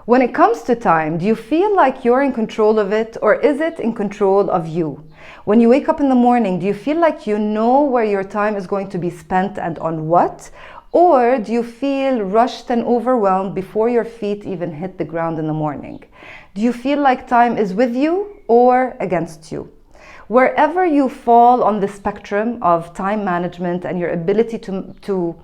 When it comes to time, do you feel like you're in control of it, or is it in control of you? When you wake up in the morning, do you feel like you know where your time is going to be spent and on what? Or do you feel rushed and overwhelmed before your feet even hit the ground in the morning? Do you feel like time is with you or against you? Wherever you fall on the spectrum of time management and your ability to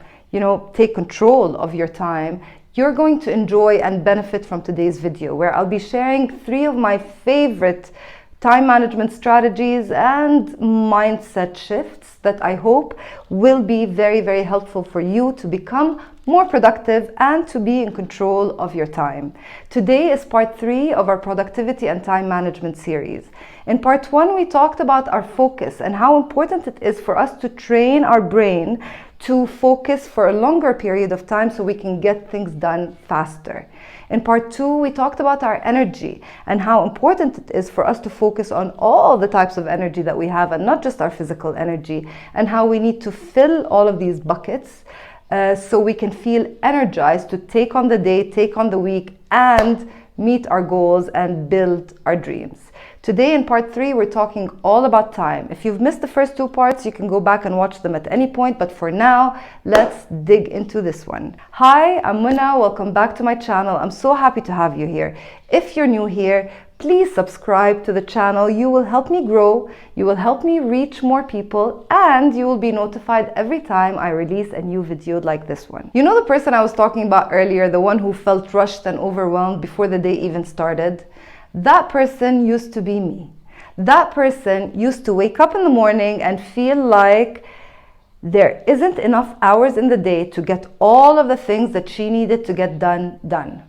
take control of your time, you're going to enjoy and benefit from today's video, where I'll be sharing 3 of my favorite time management strategies and mindset shifts that I hope will be very, very helpful for you to become more productive and to be in control of your time. Today is part 3 of our productivity and time management series. In part 1, we talked about our focus and how important it is for us to train our brain to focus for a longer period of time so we can get things done faster. In part 2, we talked about our energy and how important it is for us to focus on all the types of energy that we have and not just our physical energy, and how we need to fill all of these buckets so we can feel energized to take on the day, take on the week, and meet our goals and build our dreams. Today in part 3, we're talking all about time. If you've missed the first 2 parts, you can go back and watch them at any point. But for now, let's dig into this one. Hi, I'm Muna. Welcome back to my channel. I'm so happy to have you here. If you're new here, please subscribe to the channel. You will help me grow, you will help me reach more people, and you will be notified every time I release a new video like this one. You know the person I was talking about earlier, the one who felt rushed and overwhelmed before the day even started? That person used to be me. That person used to wake up in the morning and feel like there isn't enough hours in the day to get all of the things that she needed to get done.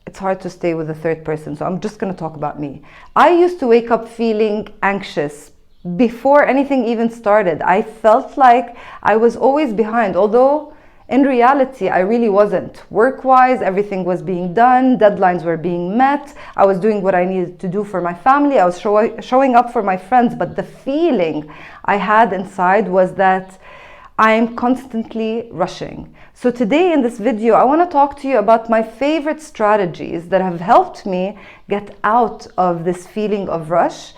It's hard to stay with the third person, so I'm just going to talk about me. I used to wake up feeling anxious before anything even started. I felt like I was always behind, although in reality, I really wasn't. Work-wise, everything was being done, deadlines were being met, I was doing what I needed to do for my family, I was showing up for my friends, but the feeling I had inside was that I'm constantly rushing. So today in this video, I want to talk to you about my favorite strategies that have helped me get out of this feeling of rush.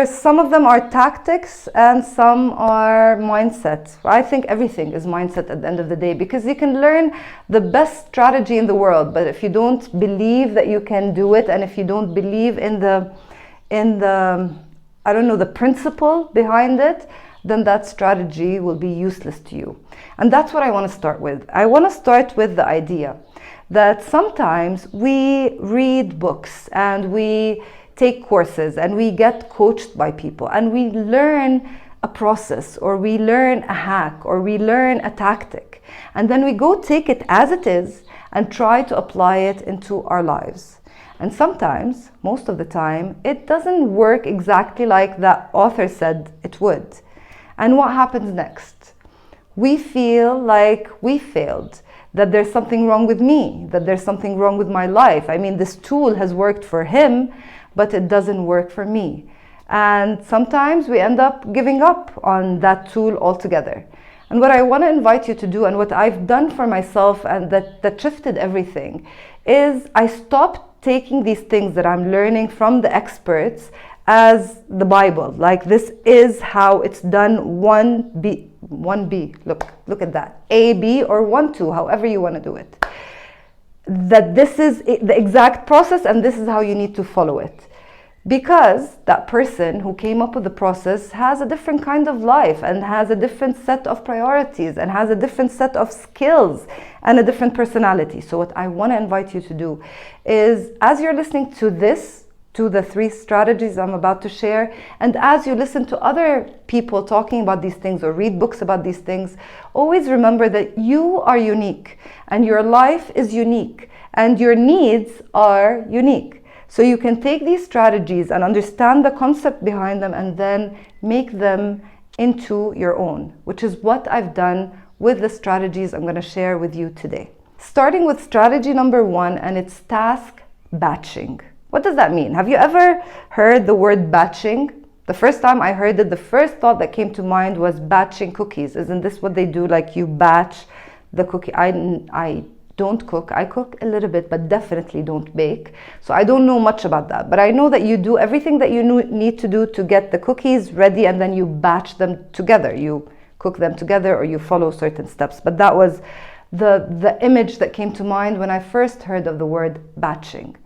Some of them are tactics and some are mindset. I think everything is mindset at the end of the day, because you can learn the best strategy in the world, but if you don't believe that you can do it, and if you don't believe in the principle behind it, then that strategy will be useless to you. And that's what I want to start with. I want to start with the idea that sometimes we read books and we take courses and we get coached by people and we learn a process, or we learn a hack, or we learn a tactic, and then we go take it as it is and try to apply it into our lives. And sometimes, most of the time, it doesn't work exactly like the author said it would. And what happens next? We feel like we failed, that there's something wrong with me, that there's something wrong with my life. I mean, this tool has worked for him, but it doesn't work for me. And sometimes we end up giving up on that tool altogether. And what I want to invite you to do, and what I've done for myself, and that shifted everything, is I stopped taking these things that I'm learning from the experts as the Bible. Like, this is how it's done, 1B. Look at that. A, B, or 1, 2, however you want to do it. That this is the exact process and this is how you need to follow it. Because that person who came up with the process has a different kind of life and has a different set of priorities and has a different set of skills and a different personality. So what I want to invite you to do is, as you're listening to the 3 strategies I'm about to share, and as you listen to other people talking about these things or read books about these things, always remember that you are unique and your life is unique and your needs are unique. So you can take these strategies and understand the concept behind them and then make them into your own, which is what I've done with the strategies I'm going to share with you today. Starting with strategy number 1, and it's task batching. What does that mean? Have you ever heard the word batching? The first time I heard it, the first thought that came to mind was batching cookies. Isn't this what they do? Like, you batch the cookie. I don't cook. I cook a little bit, but definitely don't bake. So I don't know much about that. But I know that you do everything that you need to do to get the cookies ready, and then you batch them together. You cook them together, or you follow certain steps. But that was the image that came to mind when I first heard of the word batching.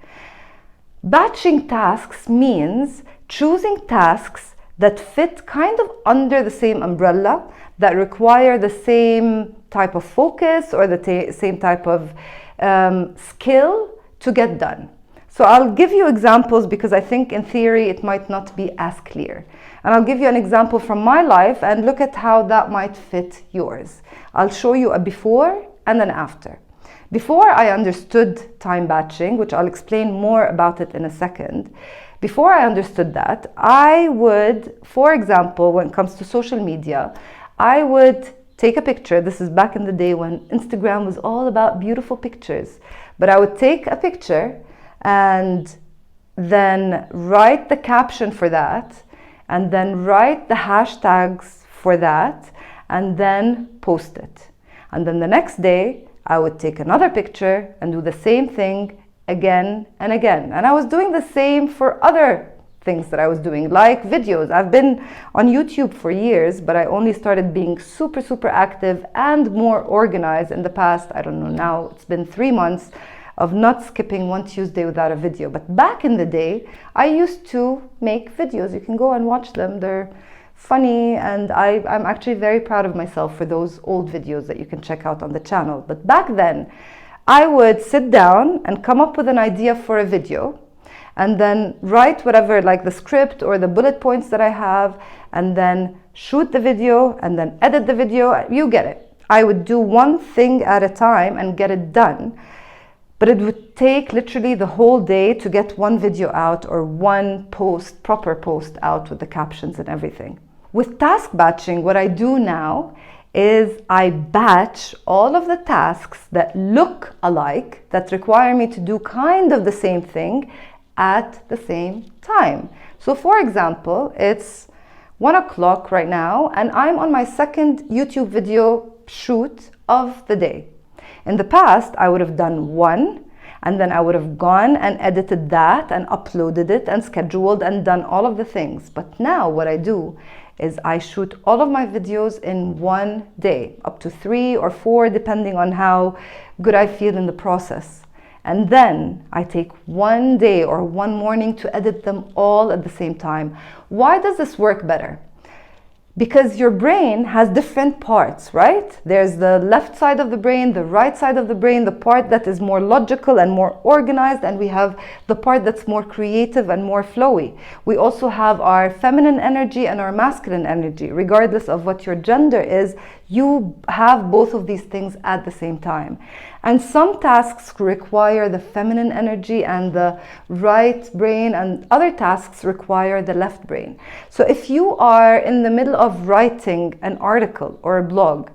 Batching tasks means choosing tasks that fit kind of under the same umbrella, that require the same type of focus or the same type of skill to get done. So I'll give you examples, because I think in theory it might not be as clear. And I'll give you an example from my life and look at how that might fit yours. I'll show you a before and an after. Before I understood time batching, which I'll explain more about it in a second, before I understood that, I would, for example, when it comes to social media, I would take a picture. This is back in the day when Instagram was all about beautiful pictures. But I would take a picture and then write the caption for that, and then write the hashtags for that, and then post it. And then the next day, I would take another picture and do the same thing again and again. And I was doing the same for other things that I was doing, like videos. I've been on YouTube for years, but I only started being super active and more organized in the past, I don't know, now it's been 3 months of not skipping one Tuesday without a video. But back in the day, I used to make videos. You can go and watch them. They're funny, and I'm actually very proud of myself for those old videos that you can check out on the channel. But back then, I would sit down and come up with an idea for a video, and then write whatever, like the script or the bullet points that I have, and then shoot the video, and then edit the video. You get it. I would do one thing at a time and get it done. But it would take literally the whole day to get one video out, or one post, proper post out with the captions and everything. With task batching, what I do now is I batch all of the tasks that look alike, that require me to do kind of the same thing at the same time. So for example, it's 1 o'clock right now, and I'm on my second YouTube video shoot of the day. In the past, I would have done one, and then I would have gone and edited that and uploaded it and scheduled and done all of the things. But now what I do is I shoot all of my videos in one day, up to 3 or 4, depending on how good I feel in the process. And then I take one day or one morning to edit them all at the same time. Why does this work better? Because your brain has different parts, right? There's the left side of the brain, the right side of the brain, the part that is more logical and more organized, and we have the part that's more creative and more flowy. We also have our feminine energy and our masculine energy. Regardless of what your gender is, you have both of these things at the same time. And some tasks require the feminine energy and the right brain, and other tasks require the left brain. So if you are in the middle of writing an article or a blog,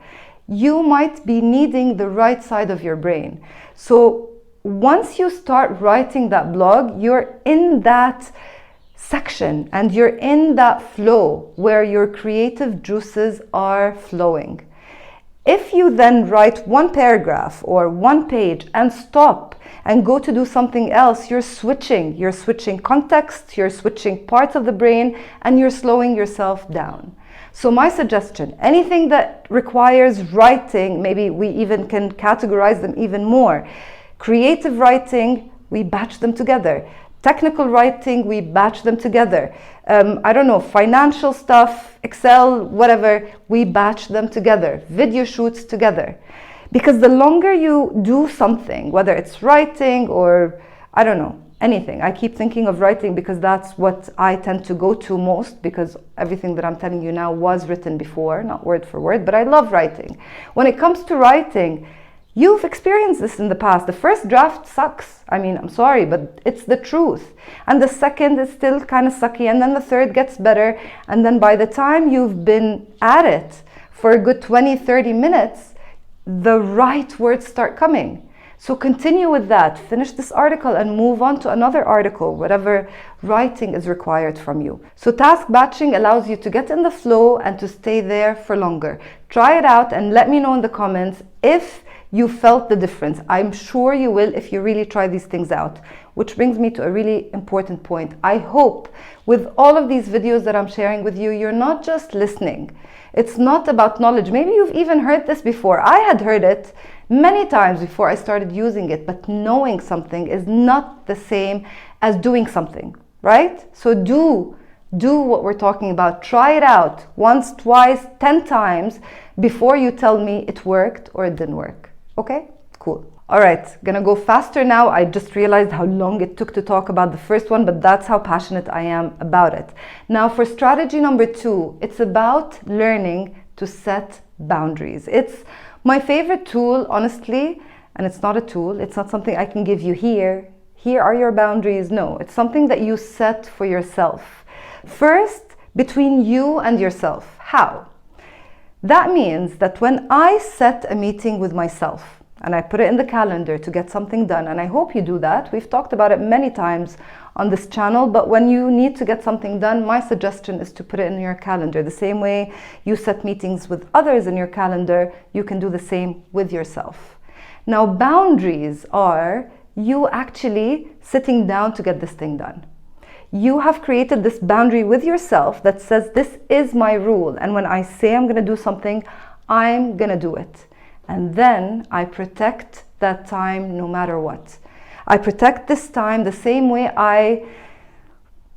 you might be needing the right side of your brain. So once you start writing that blog, you're in that section and you're in that flow where your creative juices are flowing. If you then write one paragraph or one page and stop and go to do something else, you're switching context, you're switching parts of the brain, and you're slowing yourself down. So my suggestion, anything that requires writing, maybe we even can categorize them even more. Creative writing, we batch them together. Technical writing, we batch them together. I don't know, financial stuff, Excel, whatever, we batch them together. Video shoots together. Because the longer you do something, whether it's writing or, I don't know, anything. I keep thinking of writing because that's what I tend to go to most, because everything that I'm telling you now was written before, not word for word, but I love writing. When it comes to writing, you've experienced this in the past. The first draft sucks. I mean, I'm sorry, but it's the truth. And the second is still kind of sucky. And then the third gets better. And then by the time you've been at it for a good 20, 30 minutes, the right words start coming. So continue with that. Finish this article and move on to another article, whatever writing is required from you. So task batching allows you to get in the flow and to stay there for longer. Try it out and let me know in the comments if You felt the difference. I'm sure you will if you really try these things out. Which brings me to a really important point. I hope with all of these videos that I'm sharing with you, you're not just listening. It's not about knowledge. Maybe you've even heard this before. I had heard it many times before I started using it, but knowing something is not the same as doing something, right? So do what we're talking about. Try it out once, twice, 10 times before you tell me it worked or it didn't work. Okay, cool. All right, gonna go faster now. I just realized how long it took to talk about the first one, but that's how passionate I am about it. Now for strategy number 2, it's about learning to set boundaries. It's my favorite tool, honestly, and it's not a tool. It's not something I can give you here. Here are your boundaries. No, it's something that you set for yourself. First, between you and yourself. How? That means that when I set a meeting with myself, and I put it in the calendar to get something done, and I hope you do that. We've talked about it many times on this channel, but when you need to get something done, my suggestion is to put it in your calendar. The same way you set meetings with others in your calendar, you can do the same with yourself. Now, boundaries are you actually sitting down to get this thing done. You have created this boundary with yourself that says, this is my rule, and when I say I'm gonna do something, I'm gonna do it. And then I protect that time no matter what. I protect this time the same way I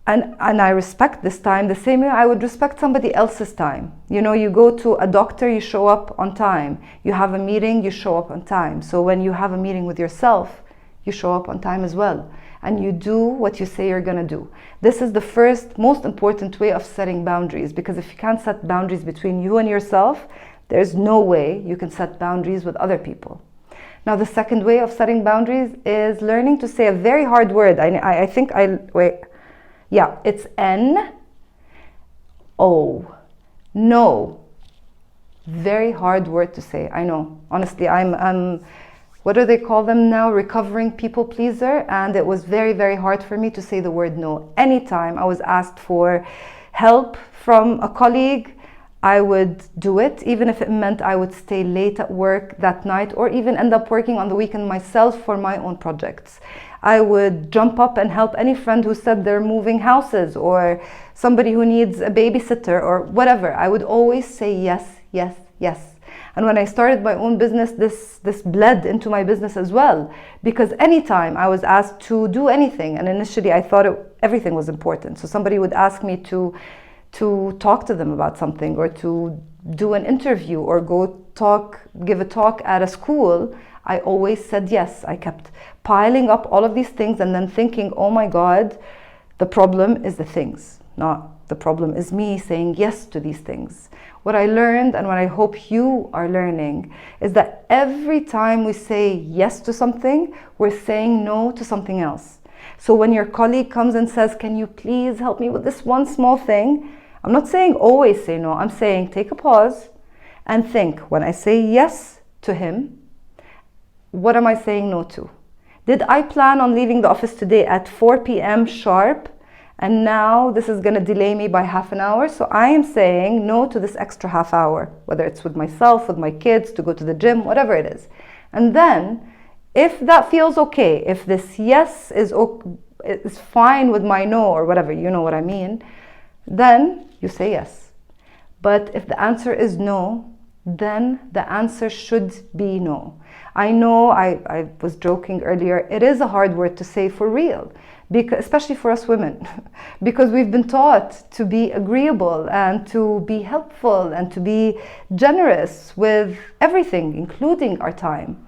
respect this time the same way I would respect somebody else's time. You know, you go to a doctor, you show up on time. You have a meeting, you show up on time. So when you have a meeting with yourself, you show up on time as well. And you do what you say you're gonna do. This is the first, most important way of setting boundaries, because if you can't set boundaries between you and yourself, there's no way you can set boundaries with other people. Now, the second way of setting boundaries is learning to say a very hard word. It's N-O. No. Very hard word to say, I know. Honestly, I'm what do they call them now? Recovering people pleaser. And it was very, very hard for me to say the word no. Anytime I was asked for help from a colleague, I would do it, even if it meant I would stay late at work that night or even end up working on the weekend myself for my own projects. I would jump up and help any friend who said they're moving houses or somebody who needs a babysitter or whatever. I would always say yes, yes, yes. And when I started my own business, this bled into my business as well, because anytime I was asked to do anything, and initially I thought everything was important. So somebody would ask me to talk to them about something or to do an interview or give a talk at a school, I always said yes. I kept piling up all of these things and then thinking, oh my God, the problem is the things, not the problem is me saying yes to these things. What I learned, and what I hope you are learning, is that every time we say yes to something, we're saying no to something else. So when your colleague comes and says, can you please help me with this one small thing? I'm not saying always say no. I'm saying take a pause and think, when I say yes to him, what am I saying no to? Did I plan on leaving the office today at 4 p.m. sharp? And now this is going to delay me by half an hour. So I am saying no to this extra half hour, whether it's with myself, with my kids, to go to the gym, whatever it is. And then if that feels okay, if this yes is fine with my no or whatever, you know what I mean, then you say yes. But if the answer is no, then the answer should be no. I know I was joking earlier, it is a hard word to say for real, because, especially for us women, because we've been taught to be agreeable and to be helpful and to be generous with everything, including our time.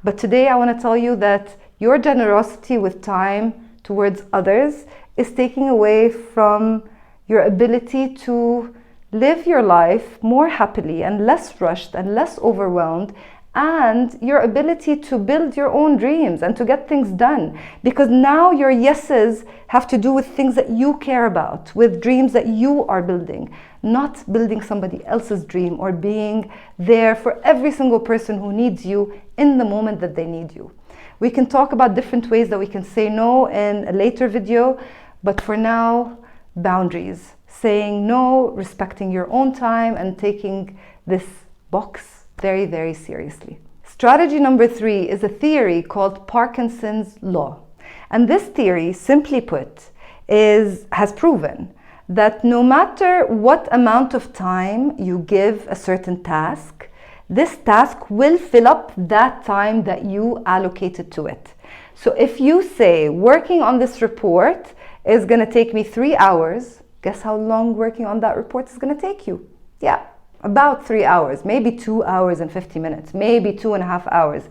But today I want to tell you that your generosity with time towards others is taking away from your ability to live your life more happily and less rushed and less overwhelmed, and your ability to build your own dreams and to get things done. Because now your yeses have to do with things that you care about, with dreams that you are building, not building somebody else's dream or being there for every single person who needs you in the moment that they need you. We can talk about different ways that we can say no in a later video, but for now, boundaries. Saying no, respecting your own time, and taking this box very, very seriously. Strategy number 3 is a theory called Parkinson's law. And this theory, simply put, has proven that no matter what amount of time you give a certain task, this task will fill up that time that you allocated to it. So if you say working on this report is going to take me 3 hours, guess how long working on that report is going to take you? Yeah, about 3 hours, maybe 2 hours and 50 minutes, maybe 2.5 hours,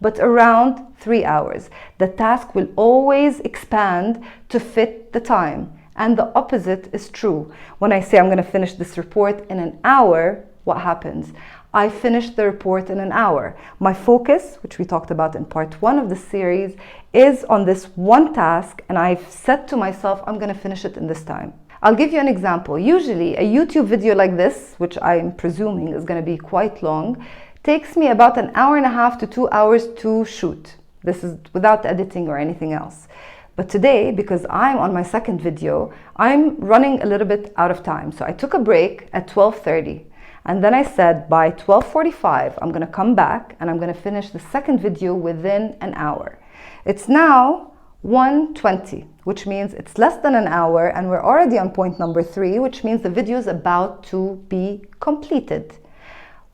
but around 3 hours. The task will always expand to fit the time. And the opposite is true. When I say I'm going to finish this report in an hour, what happens? I finished the report in an hour. My focus, which we talked about in part 1 of the series, is on this one task, and I've said to myself, I'm going to finish it in this time. I'll give you an example. Usually a YouTube video like this, which I'm presuming is going to be quite long, takes me about an hour and a half to 2 hours to shoot. This is without editing or anything else. But today, because I'm on my second video, I'm running a little bit out of time. So I took a break at 12:30. And then I said by 12:45, I'm going to come back and I'm going to finish the second video within an hour. It's now 1:20, which means it's less than an hour, and we're already on point number 3, which means the video is about to be completed.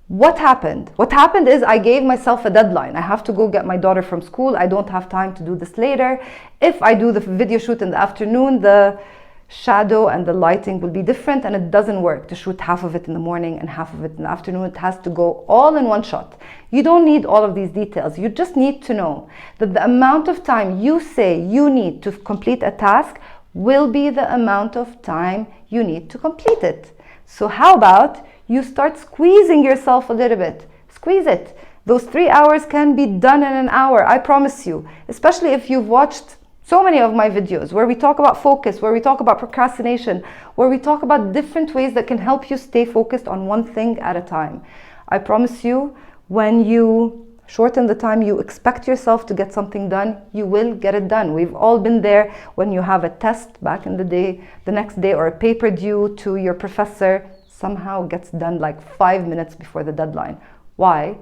What happened? What happened is I gave myself a deadline. I have to go get my daughter from school. I don't have time to do this later. If I do the video shoot in the afternoon, the shadow and the lighting will be different, and it doesn't work to shoot half of it in the morning and half of it in the afternoon. It has to go all in one shot. You don't need all of these details. You just need to know that the amount of time you say you need to complete a task will be the amount of time you need to complete it. So how about you start squeezing yourself a little bit? Squeeze it. Those 3 hours can be done in an hour, I promise you, especially if you've watched so many of my videos where we talk about focus, where we talk about procrastination, where we talk about different ways that can help you stay focused on one thing at a time. I promise you, when you shorten the time you expect yourself to get something done, you will get it done. We've all been there when you have a test back in the day, the next day, or a paper due to your professor, somehow gets done like 5 minutes before the deadline. Why?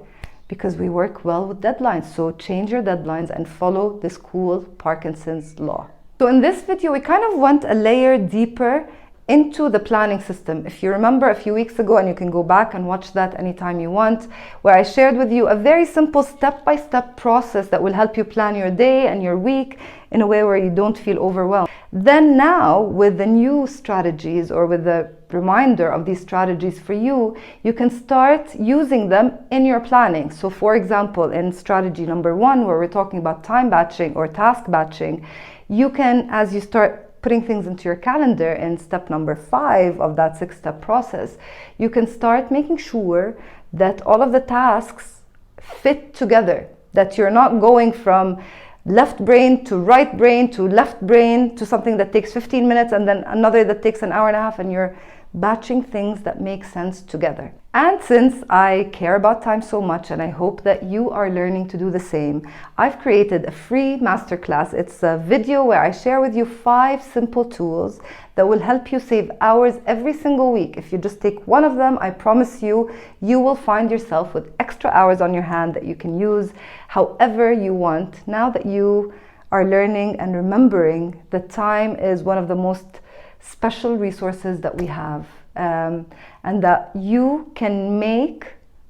Because we work well with deadlines. So change your deadlines and follow this cool Parkinson's law. So in this video, we kind of went a layer deeper into the planning system. If you remember a few weeks ago, and you can go back and watch that anytime you want, where I shared with you a very simple step-by-step process that will help you plan your day and your week in a way where you don't feel overwhelmed. Then now, with the new strategies, or with the reminder of these strategies for you, you can start using them in your planning. So for example, in strategy number 1, where we're talking about time batching or task batching, you can, as you start putting things into your calendar in step number 5 of that 6-step process, you can start making sure that all of the tasks fit together, that you're not going from left brain to right brain to left brain to something that takes 15 minutes and then another that takes an hour and a half, and you're batching things that make sense together. And since I care about time so much, and I hope that you are learning to do the same, I've created a free masterclass. It's a video where I share with you 5 simple tools that will help you save hours every single week. If you just take one of them, I promise you, you will find yourself with extra hours on your hand that you can use however you want, now that you are learning and remembering that time is one of the most special resources that we have, and that you can make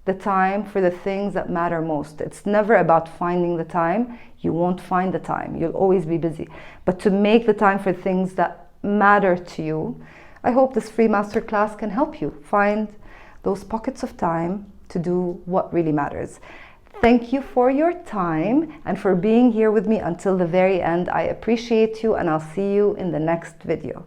the time for the things that matter most. It's never about finding the time. You won't find the time. You'll always be busy. But to make the time for things that matter to you, I hope this free masterclass can help you find those pockets of time to do what really matters. Thank you for your time and for being here with me until the very end. I appreciate you, and I'll see you in the next video.